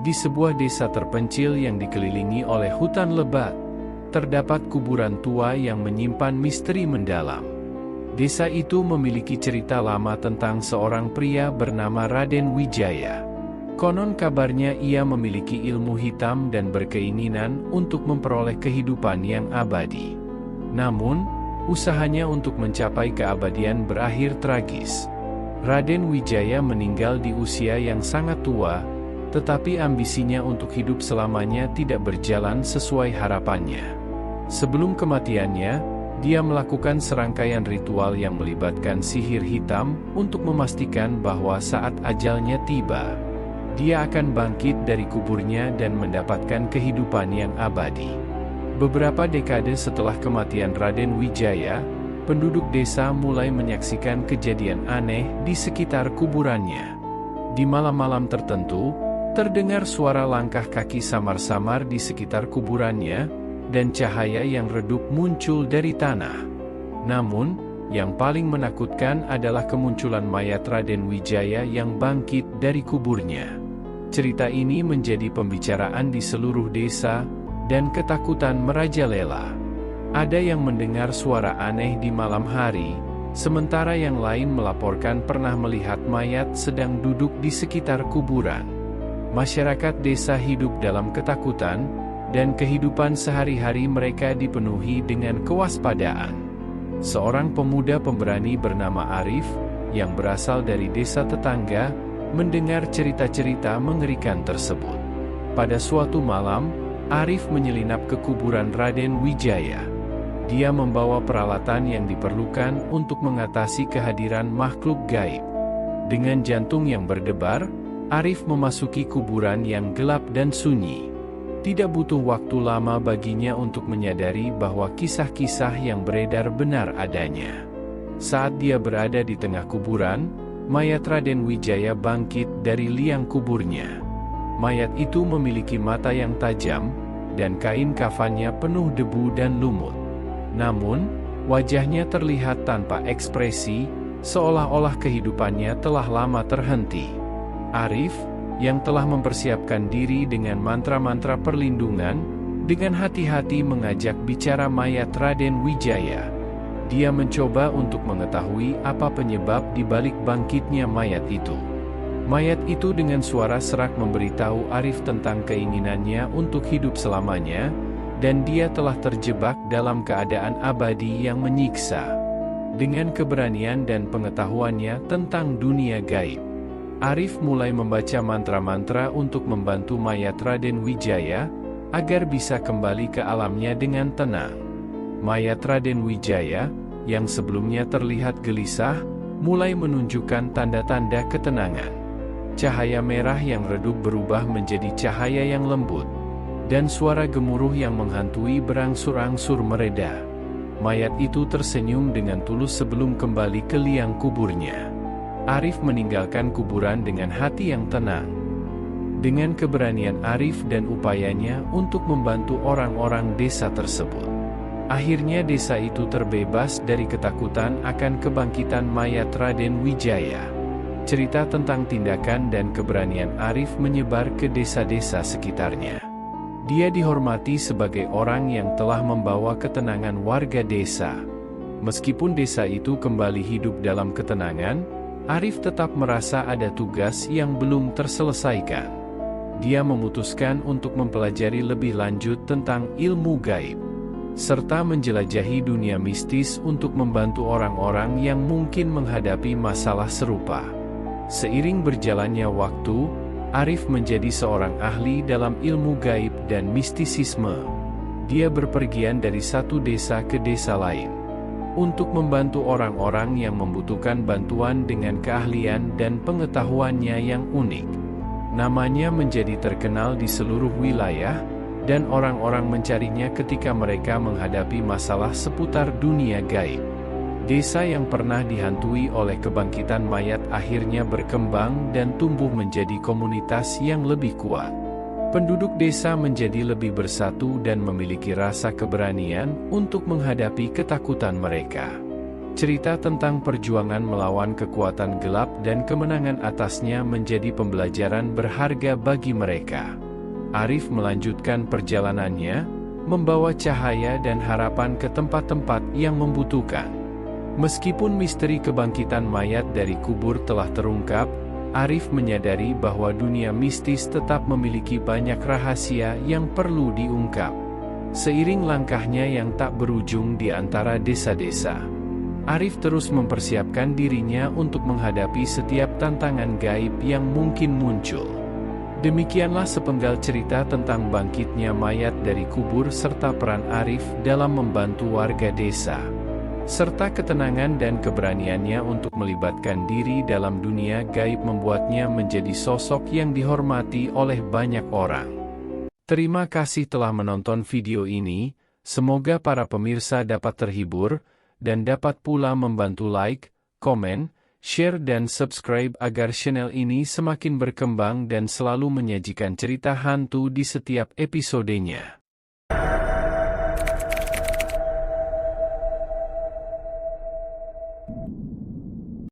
Di sebuah desa terpencil yang dikelilingi oleh hutan lebat, terdapat kuburan tua yang menyimpan misteri mendalam. Desa itu memiliki cerita lama tentang seorang pria bernama Raden Wijaya. Konon kabarnya ia memiliki ilmu hitam dan berkeinginan untuk memperoleh kehidupan yang abadi. Namun, usahanya untuk mencapai keabadian berakhir tragis. Raden Wijaya meninggal di usia yang sangat tua, tetapi ambisinya untuk hidup selamanya tidak berjalan sesuai harapannya. Sebelum kematiannya, dia melakukan serangkaian ritual yang melibatkan sihir hitam untuk memastikan bahwa saat ajalnya tiba, dia akan bangkit dari kuburnya dan mendapatkan kehidupan yang abadi. Beberapa dekade setelah kematian Raden Wijaya, penduduk desa mulai menyaksikan kejadian aneh di sekitar kuburannya. Di malam-malam tertentu, terdengar suara langkah kaki samar-samar di sekitar kuburannya, dan cahaya yang redup muncul dari tanah. Namun, yang paling menakutkan adalah kemunculan mayat Raden Wijaya yang bangkit dari kuburnya. Cerita ini menjadi pembicaraan di seluruh desa, dan ketakutan merajalela. Ada yang mendengar suara aneh di malam hari, sementara yang lain melaporkan pernah melihat mayat sedang duduk di sekitar kuburan. Masyarakat desa hidup dalam ketakutan, dan kehidupan sehari-hari mereka dipenuhi dengan kewaspadaan. Seorang pemuda pemberani bernama Arif, yang berasal dari desa tetangga, mendengar cerita-cerita mengerikan tersebut. Pada suatu malam, Arif menyelinap ke kuburan Raden Wijaya. Dia membawa peralatan yang diperlukan untuk mengatasi kehadiran makhluk gaib. Dengan jantung yang berdebar, Arif memasuki kuburan yang gelap dan sunyi. Tidak butuh waktu lama baginya untuk menyadari bahwa kisah-kisah yang beredar benar adanya. Saat dia berada di tengah kuburan, mayat Raden Wijaya bangkit dari liang kuburnya. Mayat itu memiliki mata yang tajam, dan kain kafannya penuh debu dan lumut. Namun, wajahnya terlihat tanpa ekspresi, seolah-olah kehidupannya telah lama terhenti. Arif, yang telah mempersiapkan diri dengan mantra-mantra perlindungan, dengan hati-hati mengajak bicara mayat Raden Wijaya. Dia mencoba untuk mengetahui apa penyebab di balik bangkitnya mayat itu. Mayat itu dengan suara serak memberitahu Arif tentang keinginannya untuk hidup selamanya, dan dia telah terjebak dalam keadaan abadi yang menyiksa. Dengan keberanian dan pengetahuannya tentang dunia gaib, Arif mulai membaca mantra-mantra untuk membantu mayat Raden Wijaya, agar bisa kembali ke alamnya dengan tenang. Mayat Raden Wijaya, yang sebelumnya terlihat gelisah, mulai menunjukkan tanda-tanda ketenangan. Cahaya merah yang redup berubah menjadi cahaya yang lembut, dan suara gemuruh yang menghantui berangsur-angsur mereda. Mayat itu tersenyum dengan tulus sebelum kembali ke liang kuburnya. Arif meninggalkan kuburan dengan hati yang tenang. Dengan keberanian Arif dan upayanya untuk membantu orang-orang desa tersebut, akhirnya desa itu terbebas dari ketakutan akan kebangkitan mayat Raden Wijaya. Cerita tentang tindakan dan keberanian Arif menyebar ke desa-desa sekitarnya. Dia dihormati sebagai orang yang telah membawa ketenangan warga desa. Meskipun desa itu kembali hidup dalam ketenangan, Arif tetap merasa ada tugas yang belum terselesaikan. Dia memutuskan untuk mempelajari lebih lanjut tentang ilmu gaib, serta menjelajahi dunia mistis untuk membantu orang-orang yang mungkin menghadapi masalah serupa. Seiring berjalannya waktu, Arif menjadi seorang ahli dalam ilmu gaib dan mistisisme. Dia berpergian dari satu desa ke desa lain untuk membantu orang-orang yang membutuhkan bantuan dengan keahlian dan pengetahuannya yang unik. Namanya menjadi terkenal di seluruh wilayah, dan orang-orang mencarinya ketika mereka menghadapi masalah seputar dunia gaib. Desa yang pernah dihantui oleh kebangkitan mayat akhirnya berkembang dan tumbuh menjadi komunitas yang lebih kuat. Penduduk desa menjadi lebih bersatu dan memiliki rasa keberanian untuk menghadapi ketakutan mereka. Cerita tentang perjuangan melawan kekuatan gelap dan kemenangan atasnya menjadi pembelajaran berharga bagi mereka. Arif melanjutkan perjalanannya, membawa cahaya dan harapan ke tempat-tempat yang membutuhkan. Meskipun misteri kebangkitan mayat dari kubur telah terungkap, Arif menyadari bahwa dunia mistis tetap memiliki banyak rahasia yang perlu diungkap. Seiring langkahnya yang tak berujung di antara desa-desa, Arif terus mempersiapkan dirinya untuk menghadapi setiap tantangan gaib yang mungkin muncul. Demikianlah sepenggal cerita tentang bangkitnya mayat dari kubur serta peran Arif dalam membantu warga desa, serta ketenangan dan keberaniannya untuk melibatkan diri dalam dunia gaib membuatnya menjadi sosok yang dihormati oleh banyak orang. Terima kasih telah menonton video ini, semoga para pemirsa dapat terhibur, dan dapat pula membantu like, komen, share dan subscribe agar channel ini semakin berkembang dan selalu menyajikan cerita hantu di setiap episodenya.